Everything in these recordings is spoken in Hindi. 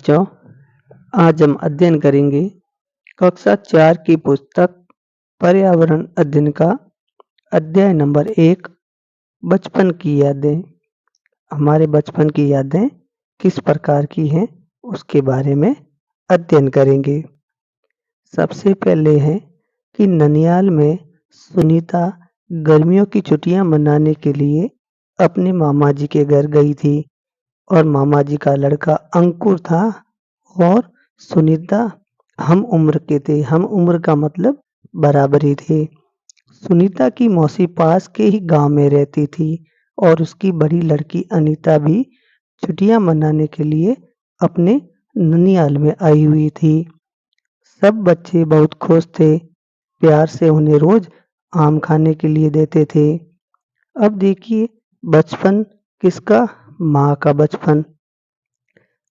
बच्चों, आज हम अध्ययन करेंगे कक्षा 4 की पुस्तक पर्यावरण अध्ययन का अध्याय नंबर 1 बचपन की यादें। हमारे बचपन की यादें किस प्रकार की हैं उसके बारे में अध्ययन करेंगे। सबसे पहले है कि ननिहाल में सुनीता गर्मियों की छुट्टियां मनाने के लिए अपने मामा जी के घर गई थी और मामा जी का लड़का अंकुर था और सुनीता हम उम्र के थे। हम उम्र का मतलब बराबरी थे। सुनीता की मौसी पास के ही गांव में रहती थी और उसकी बड़ी लड़की अनीता भी छुट्टियां मनाने के लिए अपने ननिहाल में आई हुई थी। सब बच्चे बहुत खुश थे। प्यार से उन्हें रोज आम खाने के लिए देते थे। अब देखिए बचपन किसका? माँ का बचपन।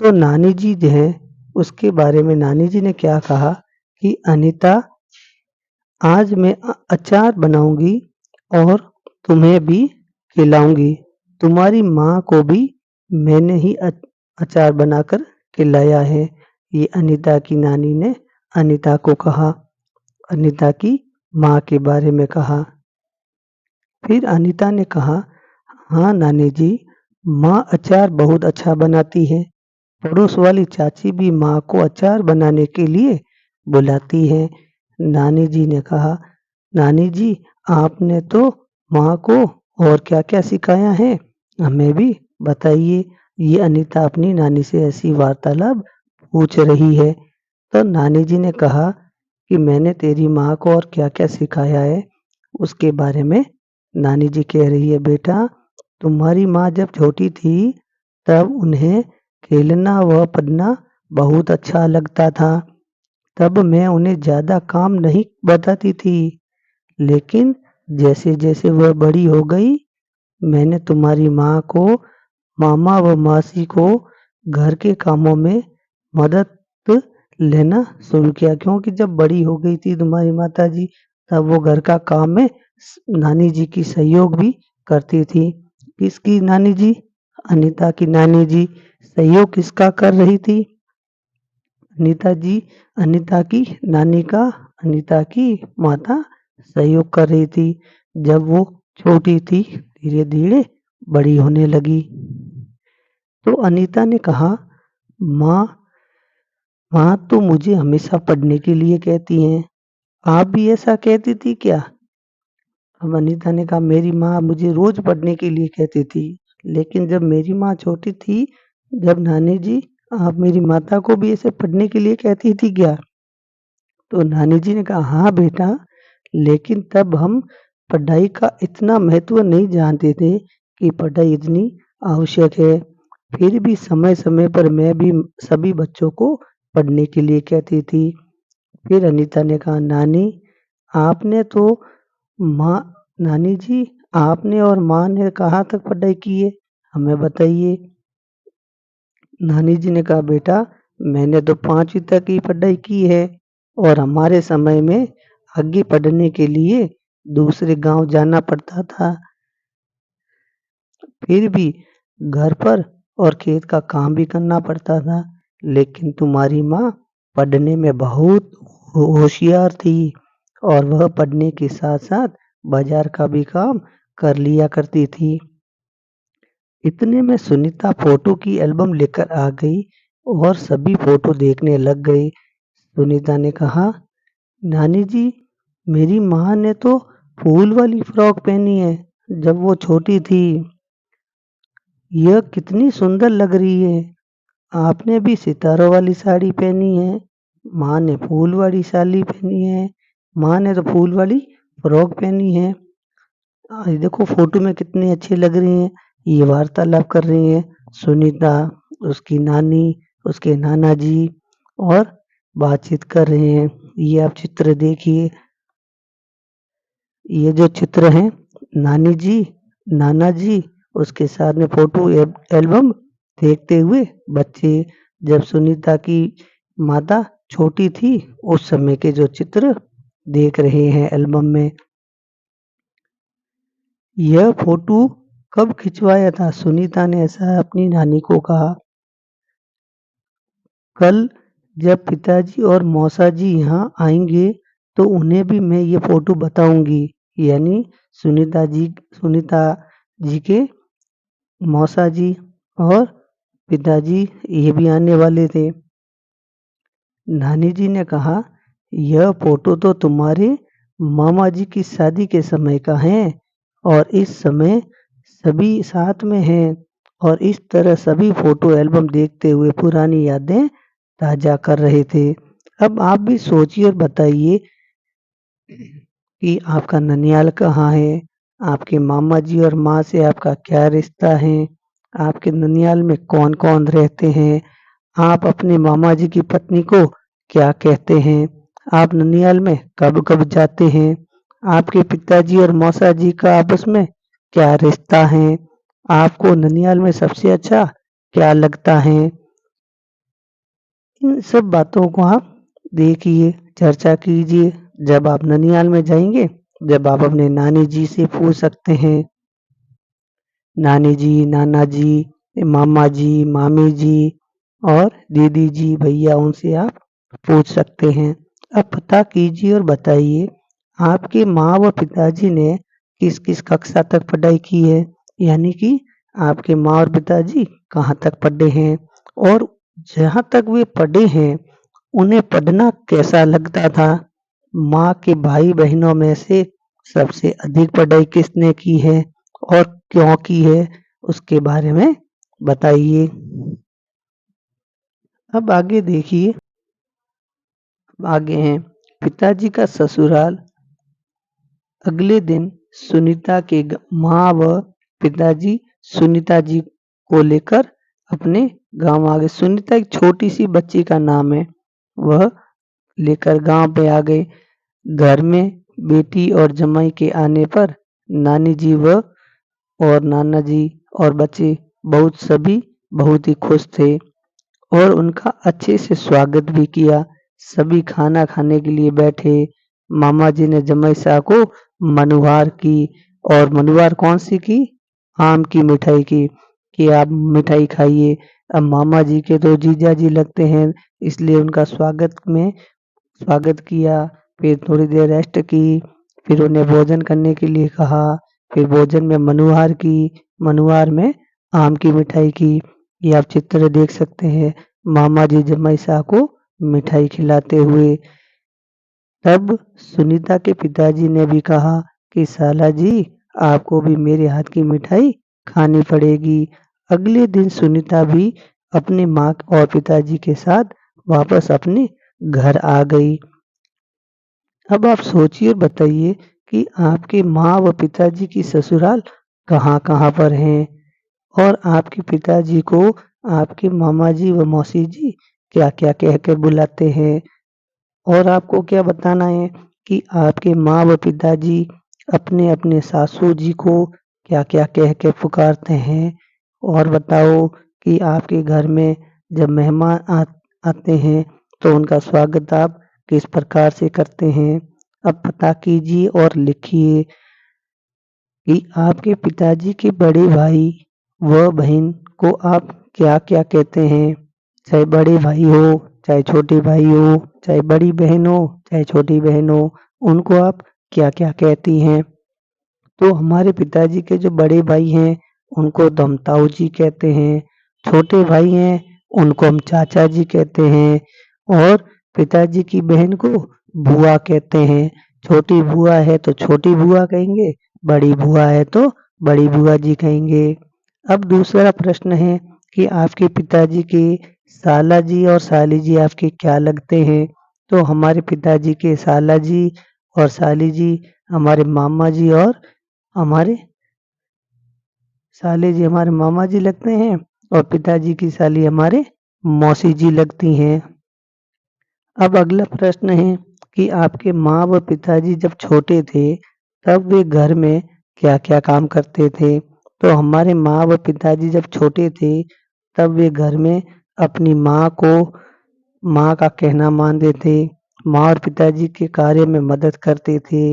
तो नानी जी जो है उसके बारे में नानी जी ने क्या कहा कि अनीता आज मैं अचार बनाऊंगी और तुम्हें भी खिलाऊंगी। तुम्हारी माँ को भी मैंने ही अचार बनाकर खिलाया है। ये अनीता की नानी ने अनीता को कहा, अनीता की माँ के बारे में कहा। फिर अनीता ने कहा, हाँ नानी जी, माँ अचार बहुत अच्छा बनाती है। पड़ोस वाली चाची भी माँ को अचार बनाने के लिए बुलाती है। नानी जी ने कहा, नानी जी आपने तो माँ को और क्या क्या सिखाया है हमें भी बताइए। ये अनीता अपनी नानी से ऐसी वार्तालाप पूछ रही है। तो नानी जी ने कहा कि मैंने तेरी माँ को और क्या क्या सिखाया है उसके बारे में नानी जी कह रही है, बेटा तुम्हारी माँ जब छोटी थी तब उन्हें खेलना व पढ़ना बहुत अच्छा लगता था। तब मैं उन्हें ज़्यादा काम नहीं बताती थी, लेकिन जैसे जैसे वह बड़ी हो गई मैंने तुम्हारी माँ को, मामा व मासी को घर के कामों में मदद लेना शुरू किया। क्योंकि जब बड़ी हो गई थी तुम्हारी माता जी तब वो घर का काम में नानी जी की सहयोग भी करती थी। किसकी नानी जी? अनीता की नानी जी। सहयोग किसका कर रही थी? अनीता जी, अनीता की नानी का, अनीता की माता सहयोग कर रही थी। जब वो छोटी थी धीरे धीरे बड़ी होने लगी। तो अनीता ने कहा, माँ माँ तो मुझे हमेशा पढ़ने के लिए कहती हैं, आप भी ऐसा कहती थी क्या? अब अनीता ने कहा, मेरी माँ मुझे रोज पढ़ने के लिए कहती थी, लेकिन जब मेरी माँ छोटी थी, जब नानी जी आप मेरी माता को भी ऐसे पढ़ने के लिए कहती थी क्या? तो नानी जी ने कहा, हाँ बेटा, लेकिन तब हम पढ़ाई का इतना महत्व नहीं जानते थे कि पढ़ाई इतनी आवश्यक है। फिर भी समय समय पर मैं भी सभी बच्चों को पढ़ने के लिए कहती थी। फिर अनीता ने कहा, नानी आपने तो माँ, नानी जी आपने और माँ ने कहाँ तक पढ़ाई की है हमें बताइए। नानी जी ने कहा, बेटा मैंने तो 5वीं तक ही पढ़ाई की है और हमारे समय में आगे पढ़ने के लिए दूसरे गांव जाना पड़ता था। फिर भी घर पर और खेत का काम भी करना पड़ता था, लेकिन तुम्हारी माँ पढ़ने में बहुत होशियार थी और वह पढ़ने के साथ साथ बाजार का भी काम कर लिया करती थी। इतने में सुनीता फोटो की एल्बम लेकर आ गई और सभी फोटो देखने लग गए। सुनीता ने कहा, नानी जी मेरी माँ ने तो फूल वाली फ्रॉक पहनी है जब वो छोटी थी। यह कितनी सुंदर लग रही है। आपने भी सितारों वाली साड़ी पहनी है। माँ ने फूल वाली साड़ी पहनी है। माँ ने तो फूल वाली फ्रॉक पहनी है। ये देखो फोटो में कितनी अच्छी लग रही हैं। ये वार्तालाप कर रही हैं सुनीता, उसकी नानी, उसके नाना जी और बातचीत कर रहे हैं। ये आप चित्र देखिए। ये जो चित्र हैं नानी जी, नाना जी, उसके साथ में फोटो एल्बम देखते हुए बच्चे, जब सुनीता की माता छोटी थी उस समय के जो चित्र देख रहे हैं एल्बम में। यह फोटो कब खिंचवाया था? सुनीता ने ऐसा अपनी नानी को कहा। कल जब पिताजी और मौसा जी यहाँ आएंगे तो उन्हें भी मैं ये फोटो बताऊंगी। यानी सुनीता जी के मौसा जी और पिताजी ये भी आने वाले थे। नानी जी ने कहा, यह फोटो तो तुम्हारे मामा जी की शादी के समय का है और इस समय सभी साथ में हैं और इस तरह सभी फोटो एल्बम देखते हुए पुरानी यादें ताजा कर रहे थे। अब आप भी सोचिए और बताइए कि आपका ननियाल कहाँ है? आपके मामा जी और माँ से आपका क्या रिश्ता है? आपके ननियाल में कौन-कौन रहते हैं? आप अपने मामा जी की पत्नी को क्या कहते हैं? आप ननियाल में कब-कब जाते हैं? आपके पिताजी और मौसा जी का आपस में क्या रिश्ता है? आपको ननियाल में सबसे अच्छा क्या लगता है? इन सब बातों को आप देखिए, चर्चा कीजिए। जब आप ननियाल में जाएँगे, जब आप अपने नानी जी से पूछ सकते हैं, नानी जी, नाना जी, मामा जी, मामी जी और दीदी जी, भैया उनसे आप पूछ सकते हैं। अब पता कीजिए और बताइए, आपके माँ व पिताजी ने किस-किस कक्षा तक पढ़ाई की है? यानी कि आपके माँ और पिताजी कहाँ तक पढ़े हैं? और जहाँ तक वे पढ़े हैं, उन्हें पढ़ना कैसा लगता था? माँ के भाई-बहनों में से सबसे अधिक पढ़ाई किसने की है और क्यों की है? उसके बारे में बताइए। अब आगे देखिए, आगे हैं पिताजी का ससुराल। अगले दिन सुनीता के माँ व पिताजी सुनीता जी को लेकर अपने गांव आ गए। सुनीता एक छोटी सी बच्ची का नाम है। वह लेकर गांव पे आ गए। घर में बेटी और जमाई के आने पर नानी जी व और नाना जी और बच्चे सभी बहुत ही खुश थे और उनका अच्छे से स्वागत भी किया। सभी खाना खाने के लिए बैठे। मामा जी ने जमाई साहब को मनुहार की और मनुहार कौन सी की? आम की मिठाई की कि आप मिठाई खाइए। अब मामा जी के तो जीजा जी लगते हैं, इसलिए उनका स्वागत किया। फिर थोड़ी देर रेस्ट की। फिर उन्हें भोजन करने के लिए कहा। फिर भोजन में मनुहार में आम की मिठाई की। ये आप चित्र देख सकते हैं, मामा जी जमाई साहब को मिठाई खिलाते हुए। तब सुनीता के पिताजी ने भी कहा कि साला जी, आपको भी मेरे हाथ की मिठाई खानी पड़ेगी। अगले दिन सुनीता भी अपने माँ और पिताजी के साथ वापस अपने घर आ गई। अब आप सोचिए और बताइए कि आपके माँ व पिताजी की ससुराल कहाँ-कहाँ पर हैं और आपके पिताजी को आपके मामा जी व मौसी जी क्या-क्या कह कर बुलाते हैं। और आपको क्या बताना है कि आपके माँ व पिताजी अपने-अपने सासू जी को क्या-क्या कह के पुकारते हैं। और बताओ कि आपके घर में जब मेहमान आते हैं तो उनका स्वागत आप किस प्रकार से करते हैं? अब पता कीजिए और लिखिए कि आपके पिताजी के बड़े भाई व बहन को आप क्या-क्या कहते हैं? चाहे बड़े भाई हो, चाहे छोटे भाई हो, चाहे बड़ी बहन हो, चाहे छोटी बहन हो, उनको आप क्या-क्या कहती हैं? तो हमारे पिताजी के जो बड़े भाई हैं, उनको तो हम ताऊ जी कहते हैं। छोटे भाई हैं, उनको हम चाचा जी कहते हैं और पिताजी की बहन को बुआ कहते हैं। छोटी बुआ है तो छोटी बुआ कहेंगे, बड़ी बुआ है तो बड़ी बुआ जी कहेंगे। अब दूसरा प्रश्न है कि आपके पिताजी के साला जी और साली जी आपके क्या लगते हैं? तो हमारे पिताजी के साला जी और साली जी हमारे मामा जी और हमारे साले जी हमारे मामा जी लगते हैं और पिताजी की साली हमारे मौसी जी लगती हैं। अब अगला प्रश्न है कि आपके माँ व पिताजी जब छोटे थे, तब वे घर में क्या-क्या काम करते थे? तो हमारे माँ व पिताजी जब छोटे थे, तब वे घर में अपनी माँ का कहना मानते थे। माँ और पिताजी के कार्य में मदद करते थे।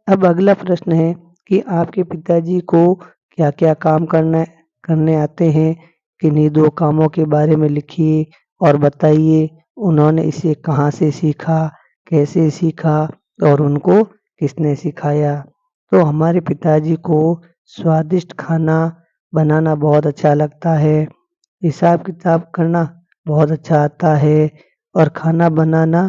अब अगला प्रश्न है कि आपके पिताजी को क्या-क्या काम करने आते हैं? किन्हीं 2 कामों के बारे में लिखिए और बताइए उन्होंने इसे कहाँ से सीखा, कैसे सीखा और उनको किसने सिखाया। तो हमारे पिताजी को स्वादिष्ट खाना बनाना बहुत अच्छा लगता है, हिसाब-किताब करना बहुत अच्छा आता है और खाना बनाना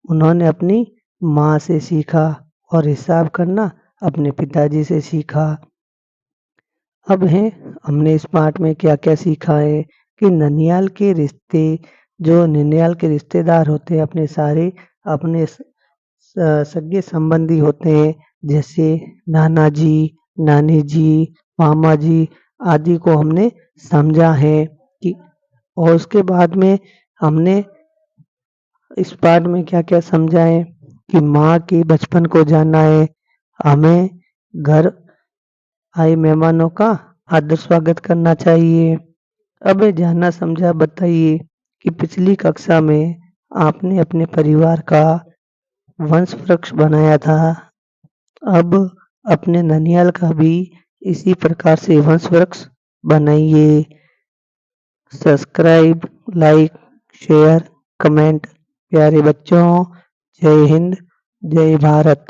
उन्होंने अपनी माँ से सीखा और हिसाब करना अपने पिताजी से सीखा। अब है हमने इस पाठ में क्या-क्या सीखा है कि ननिहाल के रिश्ते जो ननिहाल के रिश्तेदार होते हैं अपने सारे अपने सगे संबंधी होते हैं जैसे नाना जी, नानी जी, मामा जी आदि को हमने समझा है कि और उसके बाद में हमने इस पाठ में क्या-क्या समझा है कि माँ के बचपन को जाना है, हमें घर आए मेहमानों का आदर स्वागत करना चाहिए। अब ये जानना समझा बताइए कि पिछली कक्षा में आपने अपने परिवार का वंश वृक्ष बनाया था। अब अपने ननिहाल का भी इसी प्रकार से वंश वृक्ष बनाइए। Subscribe, like, share, comment. प्यारे बच्चों, जय हिंद, जय भारत।